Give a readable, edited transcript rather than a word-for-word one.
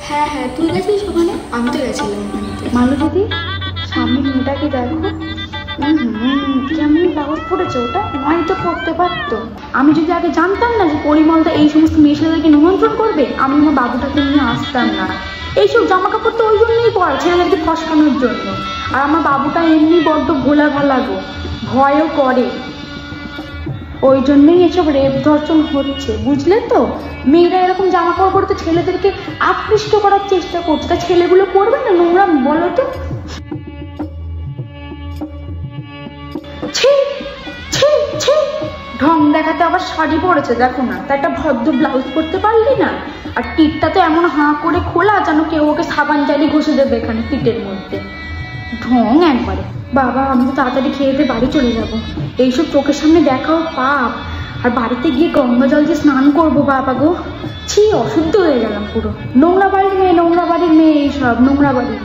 হ্যাঁ হ্যাঁ, তুই গেছিস ওখানে? আমি তো গেছিলাম ওখানে। মালতী, সামনে মেয়েটাকে দেখো, কেমন ব্লাউজ পড়েছে, ওটা নয়তো করতে পারতো। আমি যদি আগে জানতাম না যে পরিমলদা এই সমস্ত মেয়ে ছেলেদেরকে নিমন্ত্রণ করবে, আমি আমার বাবুটাকে নিয়ে আসতাম না। এইসব জামা কাপড় তো ওই জন্যই পরে, ছেলেদেরকে ফসকানোর জন্য। আর আমার বাবুটা এমনি বড্ড ভোলা ভালা গো, ভয়ও করে, ওই জন্যই এসব রেপ ধর্ষণ হচ্ছে, বুঝলে তো? মেয়েরা এরকম জামা কাপড় পরে তো ছেলেদেরকে আকৃষ্ট করার চেষ্টা করছে, তা ছেলেগুলো করবে না নোংরা? বলো তো। ছি ছি ছি, ঢং দেখাতে আবার শাড়ি পরেছে, দেখো না, তা একটা ভদ্র ব্লাউজ পরতে পারলি না? আর টিটটা তো এমন হাঁ করে খোলা যেন কেউ ওকে সাবান জালি ঘষে দেবে এখানে টিটের মধ্যে। ঢং একবারে। বাবা, আমি তো তাড়াতাড়ি খেয়ে দিয়ে বাড়ি চলে যাব, এইসব চোখের সামনে দেখাও পাপ। আর বাড়িতে গিয়ে গঙ্গা জল দিয়ে স্নান করবো, বাবা গো, ছি, অশুদ্ধ হয়ে গেলাম পুরো। নোংরা বাড়ির মেয়ে, নোংরা বাড়ির মেয়ে, এইসব নোংরা বাড়ির।